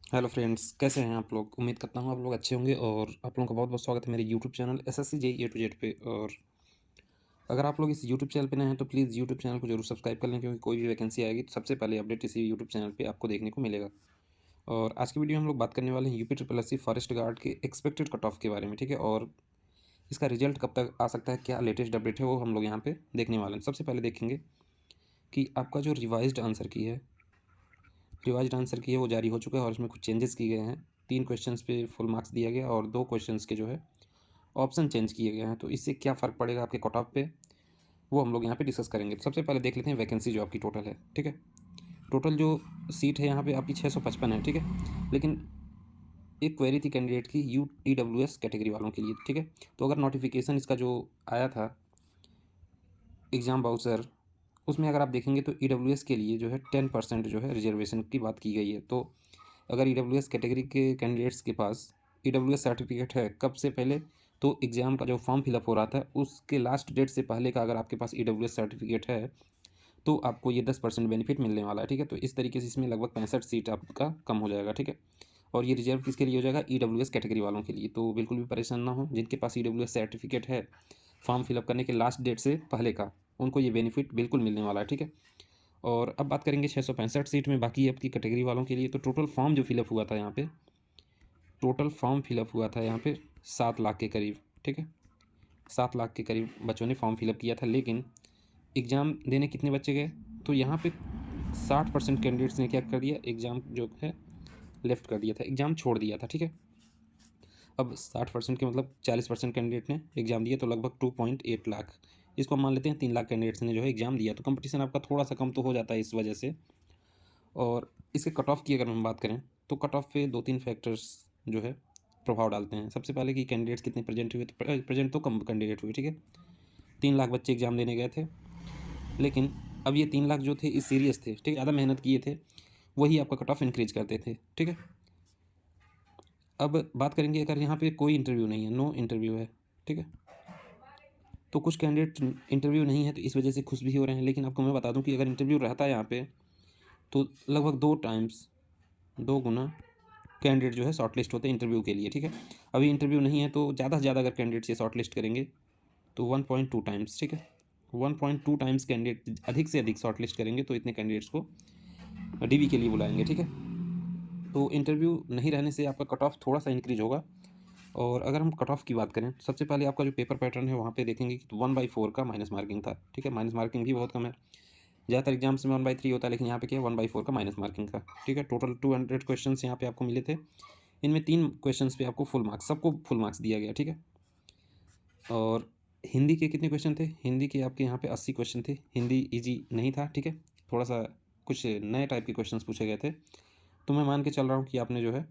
Hello friends, कैसे हैं आप लोग? उम्मीद करता हूँ आप लोग अच्छे होंगे और आप लोगों का बहुत बहुत स्वागत है मेरे YouTube channel SSC JEE A to Z पे। और अगर आप लोग इस यूट्यूब चैनल पे नए हैं तो प्लीज़ यूट्यूब चैनल को जरूर सब्सक्राइब कर लें, क्योंकि कोई भी वैकेंसी आएगी तो सबसे पहले अपडेट इसी यूट्यूब चैनल पे आपको देखने को मिलेगा। और आज की वीडियो में हम लोग बात करने वाले हैं UP triple S C forest guard के एक्सपेक्टेड कट ऑफ के बारे में, ठीक है। और इसका रिजल्ट कब तक आ सकता है, क्या लेटेस्ट अपडेट है, वो हम लोग यहाँ पे देखने वाले हैं। सबसे पहले देखेंगे कि आपका जो रिवाइज्ड आंसर की है वो जारी हो चुका है और इसमें कुछ चेंजेस किए गए हैं। 3 क्वेश्चंस पे फुल मार्क्स दिया गया और 2 क्वेश्चंस के जो है ऑप्शन चेंज किए गए हैं। तो इससे क्या फ़र्क पड़ेगा आपके कट ऑफ पे, वो हम लोग यहाँ पे डिस्कस करेंगे। तो सबसे पहले देख लेते हैं वैकेंसी जो आपकी टोटल है, ठीक है। टोटल जो सीट है यहाँ पे आपकी 655 है, ठीक है। लेकिन एक क्वेरी थी कैंडिडेट की UEWS कैटेगरी वालों के लिए, ठीक है। तो अगर नोटिफिकेशन इसका जो आया था एग्ज़ाम बाउचर, उसमें अगर आप देखेंगे तो EWS के लिए जो है 10% जो है रिजर्वेशन की बात की गई है। तो अगर EWS कैटेगरी के कैंडिडेट्स के पास EWS सर्टिफिकेट है कब से पहले, तो एग्ज़ाम का जो फॉर्म फिलअप हो रहा था उसके लास्ट डेट से पहले का अगर आपके पास EWS सर्टिफिकेट है तो आपको ये 10% बेनिफिट मिलने वाला है, ठीक है। तो इस तरीके से इसमें लगभग 65 सीट आपका कम हो जाएगा, ठीक है। और ये रिजर्व किसके लिए हो जाएगा? EWS कैटेगरी वालों के लिए। तो बिल्कुल भी परेशान ना हो, जिनके पास EWS सर्टिफिकेट है फॉर्म फिलअप करने के लास्ट डेट से पहले का, उनको ये बेनिफिट बिल्कुल मिलने वाला है, ठीक है। और अब बात करेंगे 665 सीट में बाकी आपकी कैटेगरी वालों के लिए। तो टोटल फॉर्म जो फिलअप हुआ था यहाँ पे, टोटल फॉर्म फिलअप हुआ था यहाँ पे 7 लाख के करीब, ठीक है। 7 लाख के करीब बच्चों ने फॉर्म फिलअप किया था, लेकिन एग्ज़ाम देने कितने बच्चे गए? तो यहाँ पे 60% कैंडिडेट्स ने क्या कर दिया, एग्ज़ाम जो है लेफ्ट कर दिया था, एग्ज़ाम छोड़ दिया था, ठीक है। अब 60% के मतलब 40% कैंडिडेट ने एग्ज़ाम दिया, तो लगभग 2.8 लाख, इसको हम मान लेते हैं 3 लाख कैंडिडेट्स ने जो है एग्ज़ाम दिया। तो कंपटीशन आपका थोड़ा सा कम तो हो जाता है इस वजह से। और इसके कट ऑफ की अगर हम बात करें तो कट ऑफ पे 2-3 फैक्टर्स जो है प्रभाव डालते हैं। सबसे पहले कि कैंडिडेट्स कितने प्रेजेंट हुए, तो प्रेजेंट तो कम कैंडिडेट हुए, ठीक है। 3 लाख बच्चे एग्ज़ाम देने गए थे, लेकिन अब ये 3 लाख जो थे, इस सीरियस थे, ठीक है, ज़्यादा मेहनत किए थे, वही आपका कट ऑफ इंक्रीज करते थे, ठीक है। अब बात करेंगे अगर यहाँ पे कोई इंटरव्यू नहीं है, नो इंटरव्यू है, ठीक है। तो कुछ कैंडिडेट इंटरव्यू नहीं है तो इस वजह से खुश भी हो रहे हैं, लेकिन आपको मैं बता दूं कि अगर इंटरव्यू रहता है यहाँ पे तो लगभग 2 गुना कैंडिडेट जो है शॉर्ट लिस्ट होते हैं इंटरव्यू के लिए, ठीक है। अभी इंटरव्यू नहीं है तो ज़्यादा से ज़्यादा अगर कैंडिडेट ये शॉर्ट लिस्ट करेंगे तो 1.2 टाइम्स, ठीक है। 1.2 टाइम्स कैंडिडेट अधिक से अधिक शॉर्ट लिस्ट करेंगे तो इतने कैंडिडेट्स को डीवी के लिए बुलाएंगे, ठीक है। तो इंटरव्यू नहीं रहने से आपका कट ऑफ थोड़ा सा इंक्रीज होगा। और अगर हम कट ऑफ की बात करें, सबसे पहले आपका जो पेपर पैटर्न है वहाँ पे देखेंगे कि 1/4 का माइनस मार्किंग था, ठीक है। माइनस मार्किंग भी बहुत कम है, ज़्यादातर एग्जाम्स में 1/3 होता है, लेकिन यहाँ पे क्या है 1/4 का माइनस मार्किंग था, ठीक है। टोटल 200 क्वेश्चन यहाँ पे आपको मिले थे, इनमें 3 क्वेश्चन पे आपको फुल मार्क्स, सबको फुल मार्क्स दिया गया, ठीक है। और हिंदी के कितने क्वेश्चन थे? हिंदी के आपके यहाँ पे 80 क्वेश्चन थे। हिंदी ईजी नहीं था, ठीक है, थोड़ा सा कुछ नए टाइप के क्वेश्चन पूछे गए थे। तो मैं मान के चल रहा हूँ कि आपने जो है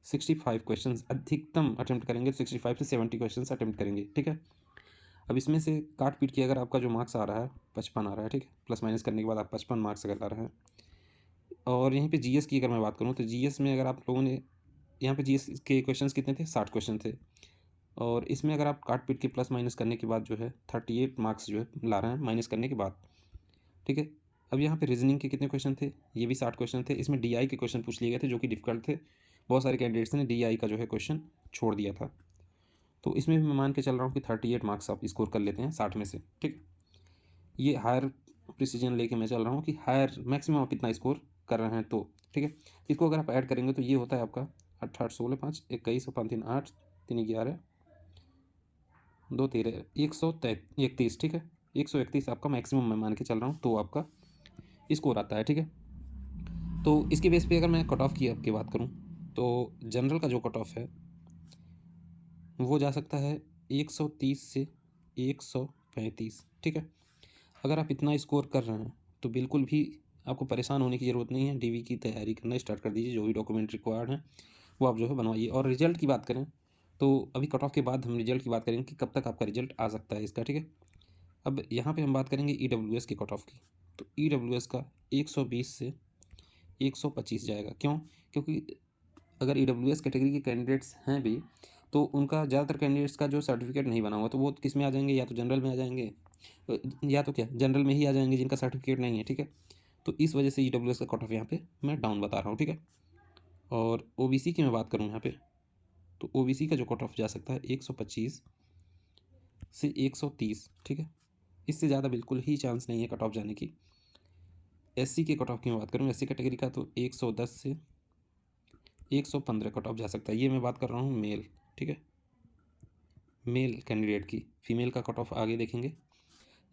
65 क्वेश्चन अधिकतम अटेम्प्ट करेंगे, 65 से 70 क्वेश्चन अटेम्प्ट करेंगे, ठीक है। अब इसमें से काट पीट के अगर आपका जो मार्क्स आ रहा है 55 आ रहा है, ठीक है, प्लस माइनस करने के बाद आप 55 मार्क्स अगर आ रहा है। और यहीं पे जीएस की अगर मैं बात करूँ तो जीएस में अगर आप लोगों ने, यहाँ पे जीएस के क्वेश्चंस कितने थे? 60 क्वेश्चन थे। और इसमें अगर आप काट पीट के प्लस माइनस करने के बाद जो है 38 मार्क्स जो है ला रहे हैं माइनस करने के बाद, ठीक है। अब यहाँ पे रीजनिंग के कितने क्वेश्चन थे? ये भी 60 क्वेश्चन थे। इसमें डीआई के क्वेश्चन पूछ लिए गए थे जो कि डिफिकल्ट थे, बहुत सारे कैंडिडेट्स ने डीआई का जो है क्वेश्चन छोड़ दिया था। तो इसमें भी मैं मान के चल रहा हूँ कि 38 मार्क्स आप स्कोर कर लेते हैं 60 में से, ठीक। ये हायर प्रिसीजन लेके मैं चल रहा हूँ कि हायर मैक्सिमम आप कितना स्कोर कर रहे हैं, तो ठीक है। इसको अगर आप ऐड करेंगे तो ये होता है आपका 18 16 5 21 और 5 3 8 3 11 2 13 131, ठीक है। 131 आपका मैक्सिमम मैं मान के चल रहा हूँ, तो आपका स्कोर आता है, ठीक है। तो इसके बेस पे अगर मैं कट ऑफ की आपकी बात करूँ तो जनरल का जो कट ऑफ है वो जा सकता है 130 से 135, ठीक है। अगर आप इतना स्कोर कर रहे हैं तो बिल्कुल भी आपको परेशान होने की ज़रूरत नहीं है, डीवी की तैयारी करना स्टार्ट कर दीजिए। जो भी डॉक्यूमेंट रिक्वायर्ड हैं वो आप जो है बनवाइए। और रिजल्ट की बात करें तो अभी कट ऑफ के बाद हम रिजल्ट की बात करेंगे कि कब तक आपका रिजल्ट आ सकता है इसका, ठीक है। अब यहाँ पे हम बात करेंगे EWS के कट ऑफ की। तो EWS का 120 से 125 जाएगा, क्यों? क्योंकि अगर EWS कैटेगरी के कैंडिडेट्स हैं भी तो उनका ज़्यादातर कैंडिडेट्स का जो सर्टिफिकेट नहीं बना हुआ, तो वो किस में आ जाएंगे? या तो जनरल में आ जाएंगे, या तो क्या जनरल में ही आ जाएंगे जिनका सर्टिफिकेट नहीं है, ठीक है। तो इस वजह से EWS का कट ऑफ यहाँ पे मैं डाउन बता रहा हूँ, ठीक है। और ओबीसी की मैं बात करूँ यहाँ पे, तो ओबीसी का जो कट ऑफ जा सकता है 125 से 130, ठीक है। इससे ज़्यादा बिल्कुल ही चांस नहीं है कट ऑफ जाने की। एससी के कट ऑफ की मैं बात करूँ, एससी कैटेगरी का, तो 110 से 115 कट ऑफ जा सकता है। ये मैं बात कर रहा हूँ मेल, ठीक है, मेल कैंडिडेट की। फीमेल का कट ऑफ आगे देखेंगे।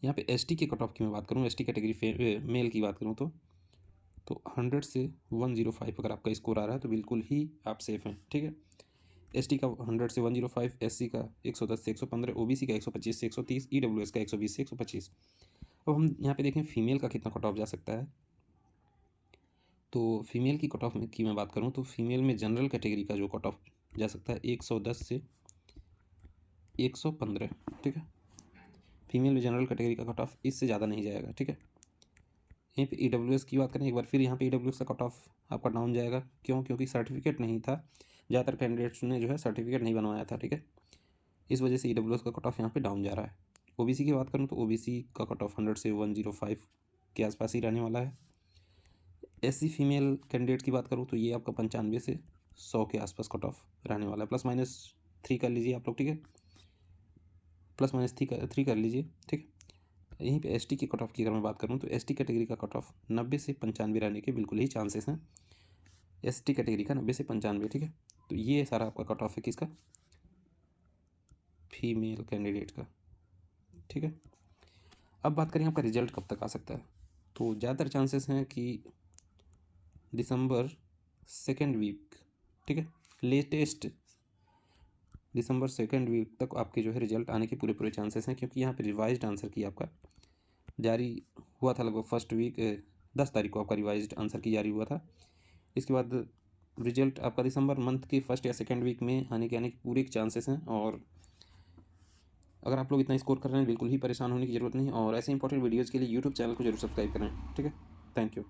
यहाँ पे एसटी के कट ऑफ की मैं बात करूँ, एसटी कैटेगरी मेल की बात करूँ, तो 100 से 105 अगर आपका स्कोर आ रहा है तो बिल्कुल ही आप सेफ हैं, ठीक है। एसटी का 100 से 105, एससी का 110 से 115, ओबीसी का 125 से 130, ईडब्ल्यूएस का 120 से 125। अब हम यहाँ पे देखें फीमेल का कितना कट ऑफ जा सकता है। तो फीमेल की कट ऑफ की मैं बात करूँ, तो फीमेल में जनरल कैटेगरी का जो कट ऑफ जा सकता है 110 से 115, ठीक है। फीमेल में जनरल कैटेगरी का कट ऑफ इससे ज़्यादा नहीं जाएगा, ठीक है। यहीं पे ईडब्ल्यूएस की बात करें एक बार फिर, यहाँ पे ईडब्ल्यूएस का कट ऑफ आपका डाउन जाएगा। क्यों? क्योंकि सर्टिफिकेट नहीं था, ज़्यादातर कैंडिडेट्स ने जो है सर्टिफिकेट नहीं बनवाया था, ठीक है। इस वजह से ईडब्ल्यूएस का कट ऑफ यहाँ पे डाउन जा रहा है। ओबीसी की बात करूँ तो ओबीसी का कट ऑफ 100 से 105 के आसपास ही रहने वाला है। एससी फीमेल कैंडिडेट की बात करूँ तो ये आपका 95 से 100 के आसपास कट ऑफ रहने वाला है। +-3 कर लीजिए आप लोग, ठीक है, +-3 कर लीजिए, ठीक है। यहीं पे एसटी की कट ऑफ की अगर मैं बात करूँ तो एसटी कैटेगरी का कट ऑफ 90 से 95 रहने के बिल्कुल ही चांसेस हैं। एसटी कैटेगरी का 90 से 95, ठीक है। तो ये सारा आपका कट ऑफ है किसका? फीमेल कैंडिडेट का, ठीक है। अब बात करें आपका रिजल्ट कब तक आ सकता है, तो ज़्यादातर चांसेस हैं कि दिसंबर सेकेंड वीक, ठीक है, लेटेस्ट दिसंबर सेकेंड वीक तक आपके जो है रिजल्ट आने के पूरे चांसेस हैं। क्योंकि यहाँ पे रिवाइज्ड आंसर की आपका जारी हुआ था लगभग फर्स्ट वीक 10 तारीख को आपका रिवाइज्ड आंसर की जारी हुआ था। इसके बाद रिजल्ट आपका दिसंबर मंथ के फर्स्ट या सेकेंड वीक में आने के पूरे चांसेस हैं। और अगर आप लोग इतना स्कोर कर रहे हैं बिल्कुल ही परेशान होने की ज़रूरत नहीं। और ऐसे इंपॉर्टेंट वीडियोज़ के लिए यूट्यूब चैनल को जरूर सब्सक्राइब करें, ठीक है। Thank you.